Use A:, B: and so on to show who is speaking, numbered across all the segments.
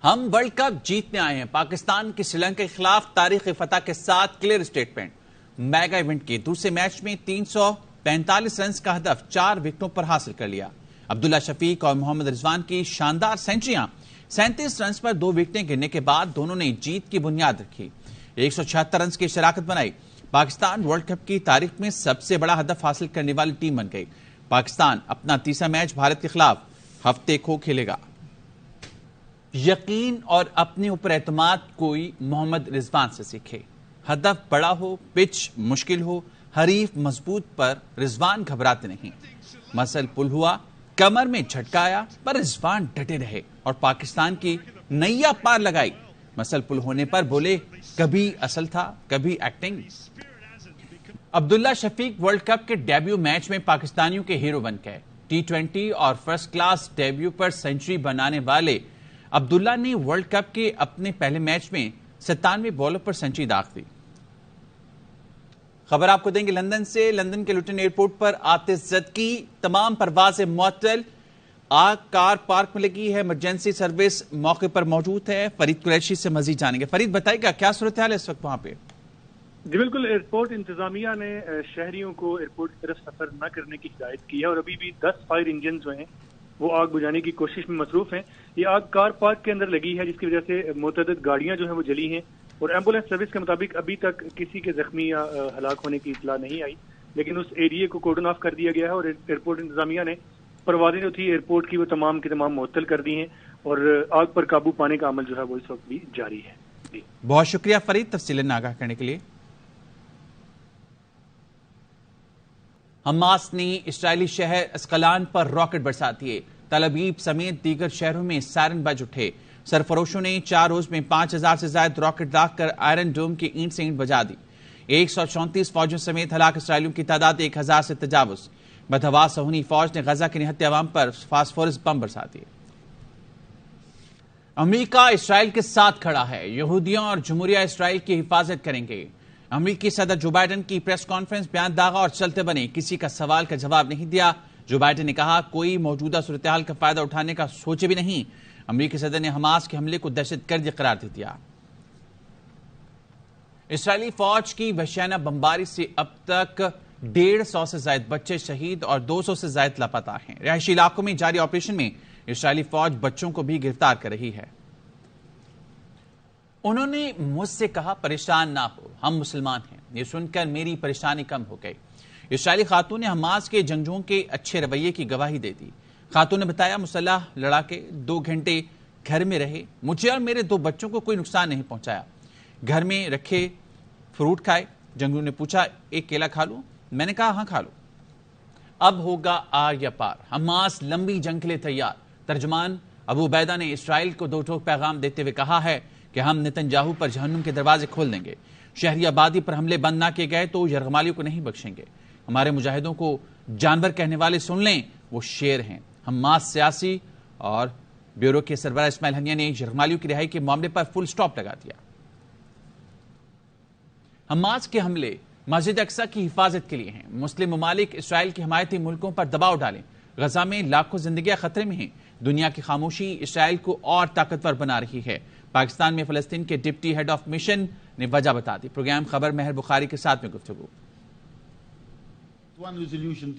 A: ہم world cup جیتنے آئے ہیں. پاکستان کی سری لنکا کے خلاف تاریخی فتح کے ساتھ کلیئر سٹیٹمنٹ. میگا ایونٹ کی دوسرے میچ میں 345 رنز کا ہدف 4 وکٹوں پر حاصل کر لیا. عبداللہ شفیق اور محمد رضوان کی شاندار سینچریاں. 37 رنز پر 2 وکٹیں گرنے کے بعد دونوں نے جیت کی بنیاد رکھی. 176 رنز کی شراکت بنائی. پاکستان ورلڈ کپ کی تاریخ میں سب سے بڑا ہدف حاصل کرنے والی ٹیم بن گئی. پاکستان اپنا تیسرا میچ بھارت کے خلاف ہفتے کو کھیلے گا. یقین اور اپنے اوپر اعتماد کوئی محمد رضوان سے سیکھے. ہدف بڑا ہو، پچ مشکل ہو، حریف مضبوط پر رضوان گھبراتے نہیں. مسل پل ہوا، کمر میں جھٹکا آیا پر رضوان ڈٹے رہے اور پاکستان کی نیا پار لگائی. مسل پل ہونے پر بولے کبھی اصل تھا کبھی ایکٹنگ. عبداللہ شفیق ورلڈ کپ کے ڈیبیو میچ میں پاکستانیوں کے ہیرو بن گئے. T20 اور فرسٹ کلاس ڈیبیو پر سینچری بنانے والے عبداللہ نے ورلڈ کپ کے اپنے پہلے میچ میں 97 بالوں پر سینچری داغ دی. خبر آپ کو دیں گے لندن سے. لندن کے لوٹن ایئرپورٹ پر آتش زد کی تمام پروازیں معطل. آگ کار پارک میں لگی ہے. ایمرجنسی سروس موقع پر موجود ہے. فرید قریشی سے مزید جانیں گے. فرید بتائیے گا کیا صورتحال ہے اس وقت وہاں پہ؟
B: جی بالکل، ایئرپورٹ انتظامیہ نے شہریوں کو ایئرپورٹ کی طرف سفر نہ کرنے کی ہدایت کی ہے اور ابھی بھی 10 فائر انجن جو ہیں وہ آگ بجھانے کی کوشش میں مصروف ہیں. یہ آگ کار پارک کے اندر لگی ہے جس کی وجہ سے متعدد گاڑیاں جو ہیں وہ جلی ہیں اور ایمبولینس سروس کے مطابق ابھی تک کسی کے زخمی یا ہلاک ہونے کی اطلاع نہیں آئی، لیکن اس ایریے کو کورڈن آف کر دیا گیا ہے اور ایئرپورٹ انتظامیہ نے پروازیں جو تھی ایئرپورٹ کی وہ تمام کی تمام معطل کر دی ہیں اور آگ پر قابو پانے کا عمل جو ہے وہ اس وقت بھی جاری ہے.
A: بہت شکریہ فرید تفصیل آگاہ کرنے کے لیے. حماس نے اسرائیلی شہر اسقلان پر راکٹ برسا دیے. تل ابیب سمیت دیگر شہروں میں سائرن بج اٹھے. سرفروشوں نے 4 روز میں 5000 سے زائد راکٹ داغ کر آئرن ڈوم کی اینٹ سے اینٹ بجا دی. 134 فوجیوں سمیت ہلاک اسرائیلیوں کی تعداد 1000 سے تجاوز. بدہوا صہیونی فوج نے غزہ کے نہتے عوام پر فاسفورس بم برسا دیے. امریکہ اسرائیل کے ساتھ کھڑا ہے. یہودیوں اور جمہوریہ اسرائیل کی حفاظت کریں گے. امریکی صدر جو بائیڈن کی پریس کانفرنس بیان داغا اور چلتے بنے. کسی کا سوال کا جواب نہیں دیا. جو بائیڈن نے کہا کوئی موجودہ صورتحال کا فائدہ اٹھانے کا سوچے بھی نہیں. امریکی صدر نے حماس کے حملے کو دہشت گردی قرار دے دیا. اسرائیلی فوج کی وحشیانہ بمباری سے اب تک 150 سے زائد بچے شہید اور 200 سے زائد لاپتہ ہیں. رہائشی علاقوں میں جاری آپریشن میں اسرائیلی فوج بچوں کو بھی گرفتار کر رہی ہے. انہوں نے مجھ سے کہا پریشان نہ ہو، ہم مسلمان ہیں. یہ سن کر میری پریشانی کم ہو گئی. اسرائیلی خاتون نے حماس کے جنگجوؤں کے اچھے رویے کی گواہی دے دی. خاتون نے بتایا مسلح لڑا کے 2 گھنٹے گھر میں رہے. مجھے اور میرے 2 بچوں کو کوئی نقصان نہیں پہنچایا. گھر میں رکھے فروٹ کھائے. جنگجوؤں نے پوچھا ایک کیلا کھا لوں؟ میں نے کہا ہاں کھا لو. اب ہوگا آر یا پار. حماس لمبی جنگ کے لیے تیار. ترجمان ابو عبیدہ نے اسرائیل کو 2 ٹوک پیغام دیتے ہوئے کہا ہے کہ ہم نتنیاہو پر جہنم کے دروازے کھول دیں گے. شہری آبادی پر حملے بند نہ کیے گئے تو یرغمالیوں کو نہیں بخشیں گے. ہمارے مجاہدوں کو جانور کہنے والے سن لیں، وہ شیر ہیں. حماس سیاسی اور بیورو کے سربراہ اسماعیل ہنیہ نے یرغمالیوں کی رہائی کے معاملے پر فل سٹاپ لگا دیا. حماس کے حملے مسجد اقصی کی حفاظت کے لیے ہیں. مسلم ممالک اسرائیل کے حمایتی ملکوں پر دباؤ ڈالیں. غزہ میں لاکھوں زندگیاں خطرے میں ہیں. دنیا کی خاموشی اسرائیل کو اور طاقتور بنا رہی ہے. پاکستان میں فلسطین کے ڈپٹی ہیڈ آف مشن نے وجہ بتا دی. پروگرام خبر مہر بخاری کے ساتھ میں گفتگو.
C: One resolution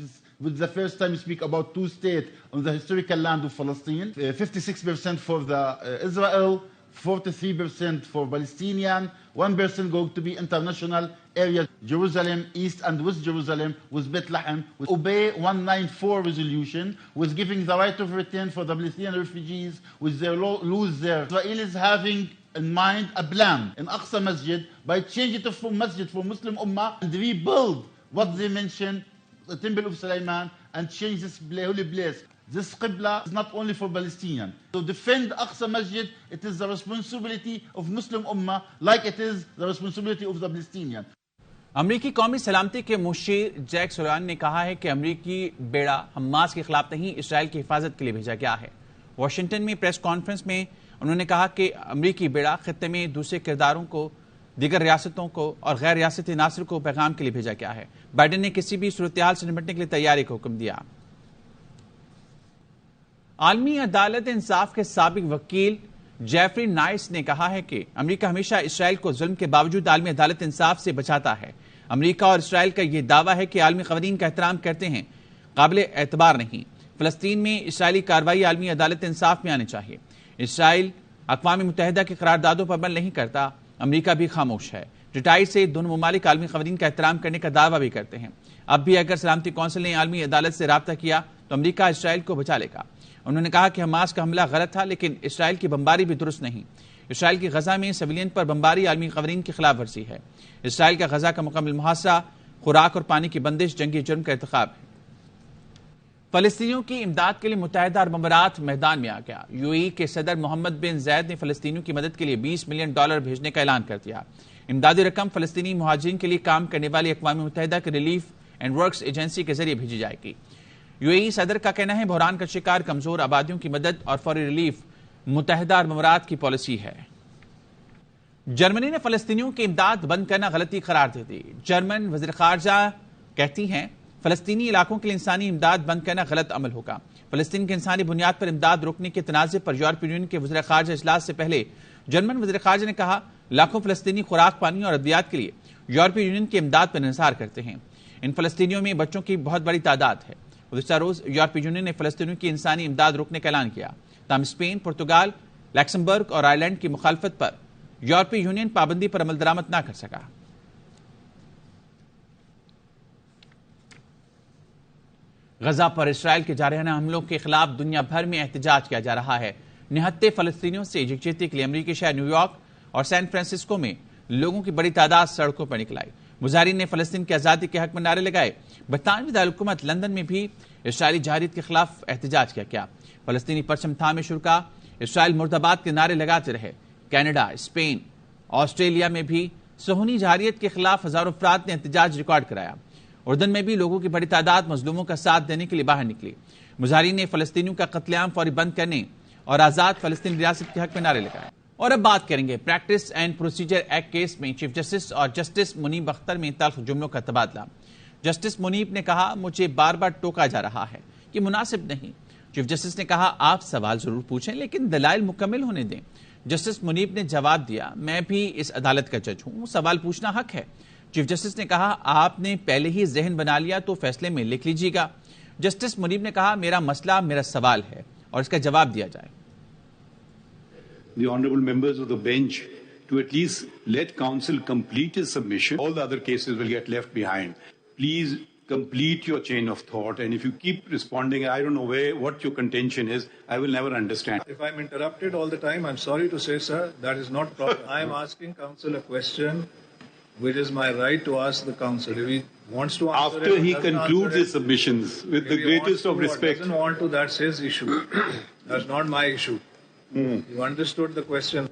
C: with the first time speak about 2 states on the historical land of Palestine. 56% for the Israel, 43% for Palestinian, 1% going to be international area. Jerusalem, East and West Jerusalem with Bethlehem. Obey 194 resolution was giving the right of return for the Palestinian refugees with their lose their. Israel is having in mind a plan in Aqsa Masjid by changing it from Masjid for Muslim Ummah and rebuild what they mentioned, the Temple of Sulaiman, and change this holy place. This Qibla is not only for Palestinians. To defend Aqsa Masjid, it is the responsibility of Muslim Ummah like it is the responsibility of the Palestinians.
A: امریکی قومی سلامتی کے مشیر Jack Sullivan نے کہا ہے کہ امریکی بیڑا حماس کے خلاف نہیں اسرائیل کی حفاظت کے لیے بھیجا گیا ہے. واشنگٹن میں پریس کانفرنس میں انہوں نے کہا کہ امریکی بیڑا خطے میں دوسرے کرداروں کو، دیگر ریاستوں کو اور غیر ریاستی عناصر کو پیغام کے لیے بھیجا گیا ہے. بائیڈن نے کسی بھی صورتحال سے نمٹنے کے لیے تیاری کا حکم دیا. عالمی عدالت انصاف کے سابق وکیل جیفری نائس نے کہا ہے کہ امریکہ ہمیشہ اسرائیل کو ظلم کے باوجود عالمی عدالت انصاف سے بچاتا ہے. امریکہ اور اسرائیل کا یہ دعویٰ ہے کہ عالمی قوانین کا احترام کرتے ہیں قابل اعتبار نہیں. فلسطین میں اسرائیلی کارروائی عالمی عدالت انصاف میں آنی چاہیے. اسرائیل اقوام متحدہ کی قراردادوں پر عمل نہیں کرتا. امریکہ بھی خاموش ہے. ریٹائر سے دونوں ممالک عالمی قوانین کا احترام کرنے کا دعویٰ بھی کرتے ہیں. اب بھی اگر سلامتی کونسل نے عالمی عدالت سے رابطہ کیا تو امریکہ اسرائیل کو بچا لے گا. انہوں نے کہا کہ حماس کا حملہ غلط تھا لیکن اسرائیل کی بمباری بھی درست نہیں. اسرائیل کی غزہ میں سویلین پر بمباری عالمی قوانین کی خلاف ورزی ہے. اسرائیل کا غزہ کا مکمل محاصرہ خوراک اور پانی کی بندش جنگی جرم کا ارتکاب ہے. فلسطینیوں کی امداد کے لیے متحدہ عرب امارات میدان میں آ گیا. UAE کے صدر محمد بن زید نے فلسطینیوں کی مدد کے لیے $20 ملین بھیجنے کا اعلان کر دیا. امدادی رقم فلسطینی مہاجرین کے لیے کام کرنے والی اقوام متحدہ کی ریلیف اینڈ ورکس ایجنسی کے ذریعے بھیجی جائے گی. UAE صدر کا کہنا ہے بحران کا شکار کمزور آبادیوں کی مدد اور فوری ریلیف متحدہ عرب امارات کی پالیسی ہے. جرمنی نے فلسطینیوں کی امداد بند کرنا غلطی قرار دے دی. جرمن وزیر خارجہ کہتی ہیں فلسطینی علاقوں کے لیے انسانی امداد بند کرنا غلط عمل ہوگا. فلسطین کے انسانی بنیاد پر امداد روکنے کے تنازع پر یورپی یونین کے وزیر خارجہ اجلاس سے پہلے جرمن وزیر خارجہ نے کہا لاکھوں فلسطینی خوراک پانی اور ادویات کے لیے یورپی یونین کی امداد پر انحصار کرتے ہیں. ان فلسطینیوں میں بچوں کی بہت بڑی تعداد ہے. گزشتہ روز یورپی یونین نے فلسطینیوں کی انسانی امداد روکنے کا اعلان کیا. تاہم اسپین، پرتگال، لیکسمبرگ اور آئرلینڈ کی مخالفت پر یورپی یونین پابندی پر عمل درآمد نہ کر سکا. غزہ پر اسرائیل کے جارحانہ حملوں کے خلاف دنیا بھر میں احتجاج کیا جا رہا ہے. نہتے فلسطینیوں سے یکجہتی کے لیے امریکی شہر نیو یارک اور سین فرانسسکو میں لوگوں کی بڑی تعداد سڑکوں پر نکل آئی. مظاہرین نے فلسطین کی آزادی کے حق میں نعرے لگائے. برطانوی دارالحکومت لندن میں بھی اسرائیلی جارحیت کے خلاف احتجاج کیا. فلسطینی پرچم تھامے شرکا اسرائیل مرد آباد کے نعرے لگاتے رہے. کینیڈا، اسپین، آسٹریلیا میں بھی صہیونی جارحیت کے خلاف ہزاروں افراد نے احتجاج ریکارڈ کرایا. اردن میں بھی لوگوں کی بڑی تعداد مظلوموں کا ساتھ دینے کے لیے باہر نکلی. مظاہرین نے فلسطینیوں کا قتل عام فوری بند کرنے اور آزاد فلسطین ریاست کے حق میں نعرے لگائے. اور اب بات کریں گے practice and procedure act case میں چیف جسٹس اور جسٹس منیب اختر میں تلخ جملوں کا تبادلہ. جسٹس منیب نے کہا مجھے بار بار ٹوکا جا رہا ہے، یہ مناسب نہیں. چیف جسٹس نے کہا آپ سوال ضرور پوچھیں لیکن دلائل مکمل ہونے دیں. جسٹس منیب نے جواب دیا میں بھی اس عدالت کا جج ہوں، سوال پوچھنا حق ہے. چیف جسٹس نے کہا آپ نے پہلے ہی ذہن بنا لیا تو فیصلے میں لکھ لیجیے گا. جسٹس منیب نے کہا میرا مسئلہ میرا سوال ہے اور اس کا جواب دیا جائے.
D: The honourable members of the bench to at least let counsel complete his submission. All the other cases will get left behind. Please complete your chain of thought, and if you keep responding, I don't know what your contention is, I will never understand.
E: If I'm interrupted all the time, I'm sorry to say, sir, that is not proper. I am asking counsel a question, which is my right to ask the counsel. If he wants to answer
D: after he concludes his submissions, with the greatest of respect.
E: Doesn't want to, that's his issue. That's not my issue. You understood the question.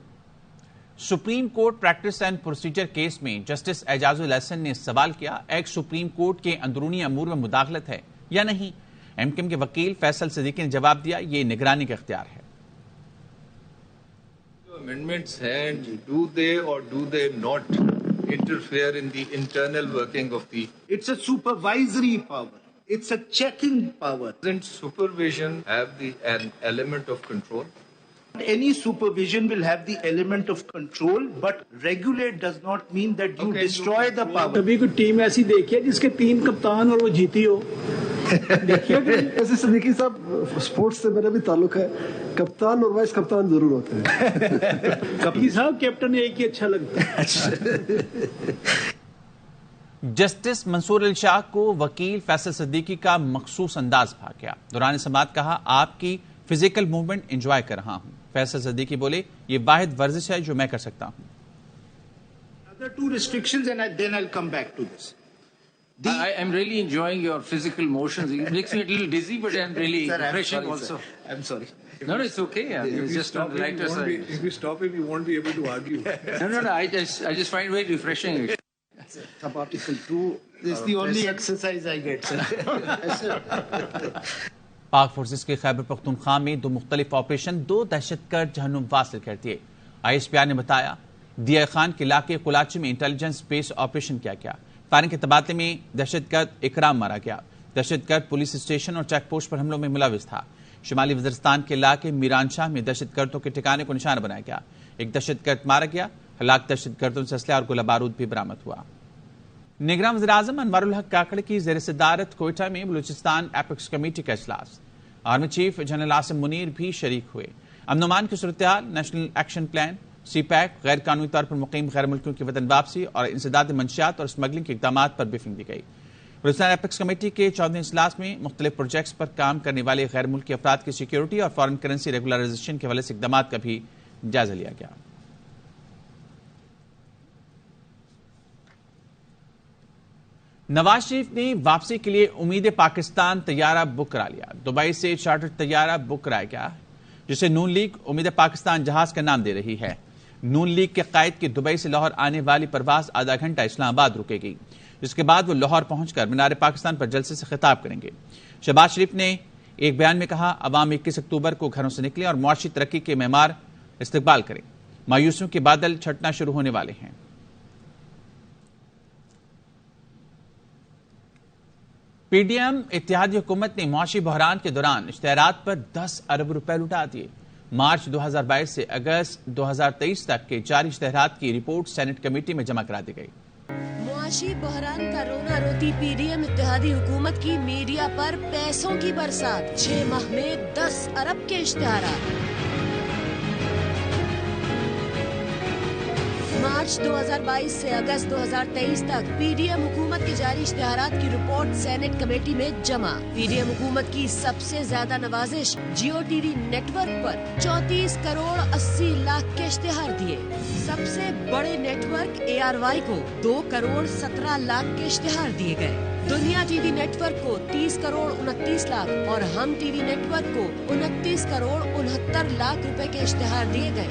A: Supreme court practice and procedure case میں justice اعجاز الحسن نے سوال کیا ایک supreme court کے اندرونی امور میں مداخلت ہے یا نہیں. ایم کیو ایم کے وکیل فیصل صدیقی نے جواب دیا یہ نگرانی کا اختیار ہے.
F: Amendments ہیں, do they or do they not interfere in the internal working of the...
G: It's a supervisory power. It's a checking power.
F: Doesn't supervision have an element of control?
G: Any supervision will have the element of control, but regulate does not mean that you destroy the power.
H: کبھی کوئی team ایسی دیکھی ہے جس کے 3 کپتان اور وہ جیتی ہو؟ دیکھیے
I: ایسے صدیقی صاحب اسپورٹس سے میرا بھی تعلق ہے، کپتان اور وائس کپتان ضرور ہوتے ہیں.
H: کپتان صاحب کیپٹن ایک ہی اچھا لگتا ہے.
A: جسٹس منصور الشاہ کو وکیل فیصل صدیقی کا مخصوص انداز بھا گیا. دوران سماعت کہا آپ کی فزیکل موومنٹ انجوائے کر رہا ہوں. فیصل صدیقی بولے یہ واحد ورزش ہے جو میں کر سکتا ہوں.
G: Other 2 restrictions and then I'll come back to this.
J: I'm really enjoying your physical motions. It makes me a little dizzy, but I'm really refreshing also.
G: I'm sorry.
J: No, it's okay. It's just on the lighter side.
E: If you stop him, you won't be able to argue.
J: No. I just find it very refreshing.
G: Sub-article 2 is the only exercise I get, sir.
A: پاک forces کے خیبر پختونخوا میں 2 مختلف operation 2 دہشت گرد جہنم واصل کر دیے. ISPR نے بتایا دیا خان کے علاقے کولاچی میں انٹیلیجنس بیس آپریشن کیا گیا. فائرنگ کے تبادلے میں دہشت گرد اکرام مارا گیا. دہشت گرد پولیس اسٹیشن اور چیک پوسٹ پر حملوں میں ملوث تھا. شمالی وزیرستان کے علاقے میران شاہ میں دہشت گردوں کے ٹھکانے کو نشانہ بنایا گیا. ایک دہشت گرد مارا گیا. ہلاک دہشت گردوں سے اسلحہ اور گولہ بارود بھی برآمد ہوا. نگراں وزیر اعظم انوار الحق کاکڑ کی زیر صدارت کوئٹہ میں بلوچستان ایپیکس کمیٹی کا اجلاس. Army chief general Asim Munir بھی شریک ہوئے. امن و امان کی صورتحال، نیشنل ایکشن پلان، سی پیک، غیر قانونی طور پر مقیم غیر ملکیوں کی وطن واپسی اور انسداد منشیات اور اسمگلنگ کے اقدامات پر بریفنگ دی گئی. بلوچستان ایپیکس کمیٹی کے 14ویں اجلاس میں مختلف پروجیکٹس پر کام کرنے والے غیر ملکی افراد کی سیکیورٹی اور فارن کرنسی ریگولرائزیشن کے حوالے سے اقدامات کا بھی جائزہ لیا گیا. نواز شریف نے واپسی کے لیے امید پاکستان طیارہ بک کرا لیا. دبئی سے چارٹرڈ طیارہ بک کرایا گیا جسے نون لیگ امید پاکستان جہاز کا نام دے رہی ہے. نون لیگ کے قائد کی دبئی سے لاہور آنے والی پرواز آدھا گھنٹہ اسلام آباد رکے گی، جس کے بعد وہ لاہور پہنچ کر مینار پاکستان پر جلسے سے خطاب کریں گے. شہباز شریف نے ایک بیان میں کہا، عوام 21 اکتوبر کو گھروں سے نکلیں اور معاشی ترقی کے معمار استقبال کریں. مایوسیوں کے بادل چھٹنا شروع ہونے والے ہیں. پی ڈی ایم اتحادی حکومت نے معاشی بحران کے دوران اشتہارات پر 10 ارب روپے لٹا دیے. مارچ 2022 سے اگست 2023 تک کے جاری اشتہارات کی رپورٹ سینٹ کمیٹی میں جمع کرا دی گئی.
K: معاشی بحران کا رونا روتی پی ڈی ایم اتحادی حکومت کی میڈیا پر پیسوں کی برسات. 6 ماہ میں 10 ارب کے اشتہارات. مارچ 2022 سے اگست 2023 تک پی ڈی ایم حکومت کی جاری اشتہارات کی رپورٹ سینٹ کمیٹی میں جمع. پی ڈی ایم حکومت کی سب سے زیادہ نوازش Geo T V network پر 34 کروڑ 80 لاکھ کے اشتہار دیے. سب سے بڑے نیٹ ورک اے آر وائی کو 2 کروڑ 17 لاکھ کے اشتہار دیے گئے. دنیا ٹی وی نیٹ ورک کو 30 کروڑ 29 لاکھ اور ہم ٹی وی نیٹ ورک کو 29 کروڑ 69 لاکھ روپے کے اشتہار دیے گئے.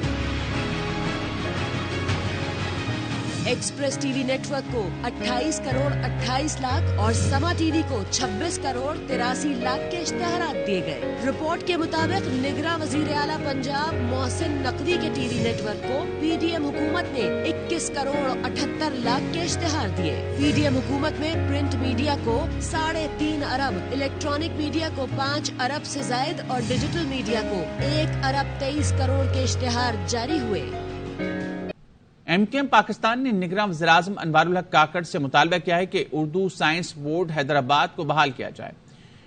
K: Express T V network کو 28 کروڑ 28 لاکھ اور سما ٹی وی کو 26 کروڑ 83 لاکھ کے اشتہارات دیے گئے. رپورٹ کے مطابق نگراں وزیر اعلیٰ پنجاب محسن نقوی کے ٹی وی نیٹ ورک کو پی ڈی ایم حکومت نے 21 کروڑ 78 لاکھ کے اشتہار دیے. پی ڈی ایم حکومت میں پرنٹ میڈیا کو 3.5 ارب، الیکٹرانک میڈیا کو 5 ارب سے زائد اور ڈیجیٹل میڈیا کو 1 ارب 23 کروڑ کے اشتہار جاری ہوئے.
A: ایم کیو ایم پاکستان نے نگراں وزیر اعظم انوار الحق کاکڑ سے مطالبہ کیا ہے کہ اردو سائنس بورڈ حیدرآباد کو بحال کیا جائے.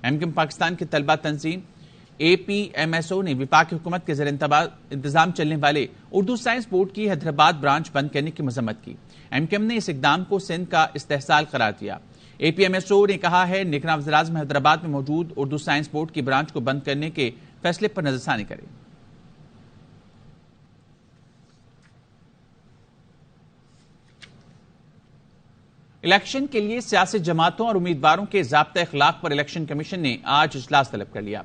A: ایم کیو ایم پاکستان کی طلبہ تنظیم اے پی ایم ایس او نے وفاقی حکومت کے زیر انتظام چلنے والے اردو سائنس بورڈ کی حیدرآباد برانچ بند کرنے کی مذمت کی. ایم کیو ایم نے اس اقدام کو سندھ کا استحصال قرار دیا. اے پی ایم ایس او نے کہا ہے نگراں وزیر اعظم حیدرآباد میں موجود اردو سائنس بورڈ کی برانچ کو بند کرنے کے فیصلے پر نظر ثانی کرے. الیکشن کے لیے سیاسی جماعتوں اور امیدواروں کے ضابطہ اخلاق پر الیکشن کمیشن نے آج اجلاس طلب کر لیا.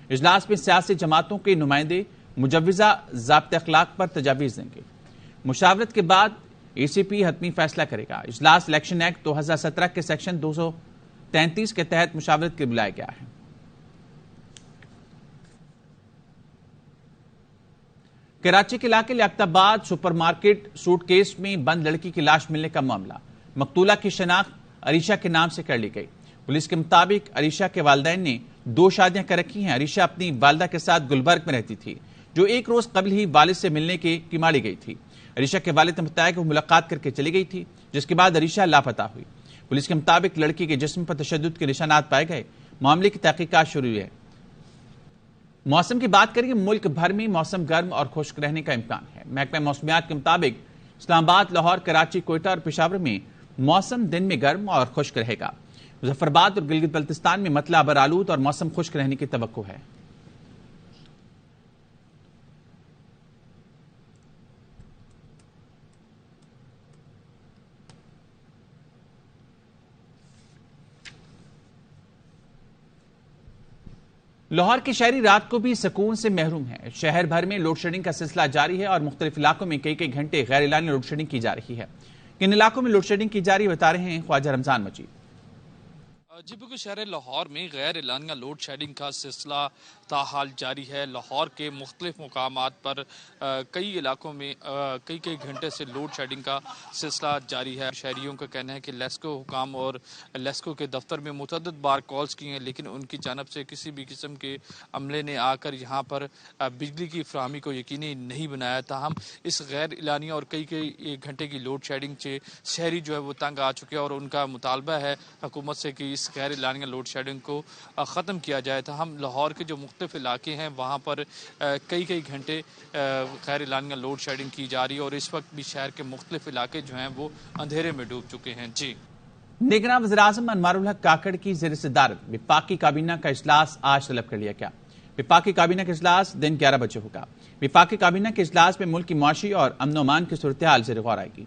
A: اجلاس میں سیاسی جماعتوں کے نمائندے مجوزہ ضابطہ اخلاق پر تجاویز دیں گے. مشاورت کے بعد ای سی پی حتمی فیصلہ کرے گا. اجلاس الیکشن ایکٹ 2017 کے سیکشن 233 کے تحت مشاورت کے بلایا گیا ہے. کراچی کے علاقے لیاقت آباد سپر مارکیٹ سوٹ کیس میں بند لڑکی کی لاش ملنے کا معاملہ. مقتولہ کی شناخت عریشہ کے نام سے کر لی گئی. پولیس کے مطابق عریشہ کے والدین نے 2 شادیاں کر رکھی ہیں. عریشہ اپنی والدہ کے ساتھ گلبرگ میں رہتی تھی جو ایک روز قبل ہی والد سے ملنے کی ماڑی گئی تھی. عریشہ کے والد نے بتایا کہ وہ ملاقات کر کے چلی گئی تھی جس کے بعد عریشہ لاپتہ ہوئی. پولیس کے مطابق لڑکی کے جسم پر تشدد کے نشانات پائے گئے. معاملے کی تحقیقات شروع ہے. موسم کی بات کریں، ملک بھر میں موسم گرم اور خشک رہنے کا امکان ہے. محکمہ موسمیات کے مطابق اسلام آباد، لاہور، کراچی، کوئٹہ اور پشاور میں موسم دن میں گرم اور خشک رہے گا. مظفر آباد اور گلگت بلتستان میں مطلع ابرآلود اور موسم خشک رہنے کی توقع ہے. لاہور کے شہری رات کو بھی سکون سے محروم ہے. شہر بھر میں لوڈ شیڈنگ کا سلسلہ جاری ہے اور مختلف علاقوں میں کئی گھنٹے غیر اعلانی لوڈ شیڈنگ کی جا رہی ہے. کن علاقوں میں لوڈ شیڈنگ کی جاری بتا رہے ہیں خواجہ رمضان مجید.
L: جی بالکل، شہر لاہور میں غیر اعلانیہ لوڈ شیڈنگ کا سلسلہ تاحال جاری ہے۔ لاہور کے مختلف مقامات پر کئی علاقوں میں کئی گھنٹے سے لوڈ شیڈنگ کا سلسلہ جاری ہے۔ شہریوں کا کہنا ہے کہ لیسکو حکام اور لیسکو کے دفتر میں متعدد بار کالز کی ہیں، لیکن ان کی جانب سے کسی بھی قسم کے عملے نے آ کر یہاں پر بجلی کی فراہمی کو یقینی نہیں بنایا۔ تاہم اس غیر اعلانیہ اور کئی گھنٹے کی لوڈ شیڈنگ سے شہری جو ہے وہ تنگ آ چکے ہیں اور ان کا مطالبہ ہے حکومت سے کہ اس غیر اعلانیہ لوڈ شیڈنگ کو ختم کیا جائے۔ تاہم لاہور کے جو مختلف علاقے ہیں وہاں پر کئی گھنٹے غیر اعلانیہ لوڈ شیڈنگ کی جا رہی ہے اور اس وقت بھی شہر کے مختلف علاقے جو ہیں وہ اندھیرے میں ڈوب چکے ہیں۔ جی
A: نگراں وزیراعظم انوار الحق کاکڑ کی زیر صدارت وفاقی کابینہ کا اجلاس آج طلب کر لیا گیا۔ وفاقی کابینہ کا اجلاس دن 11 بجے ہوگا۔ وفاقی کابینہ کے اجلاس میں ملک کی معاشی اور امن و امان کی صورتحال زیر غور آئے گی۔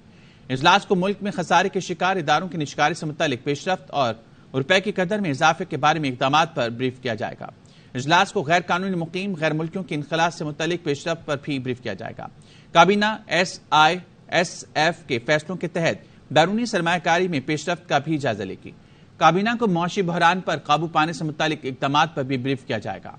A: اجلاس کو ملک میں خسارے کے شکار اداروں کی نجکاری سے متعلق پیش رفت اور روپے کی قدر میں اضافے کے بارے میں اقدامات پر بریف کیا جائے گا۔ اجلاس کو غیر قانونی مقیم غیر ملکیوں کے انخلاء سے متعلق پیش رفت پر بھی بریف کیا جائے گا۔ کابینہ SISF کے فیصلوں کے تحت بیرونی سرمایہ کاری میں پیش رفت کا بھی جائزہ لے گی۔ کابینہ کو معاشی بحران پر قابو پانے سے متعلق اقدامات پر بھی بریف کیا جائے گا۔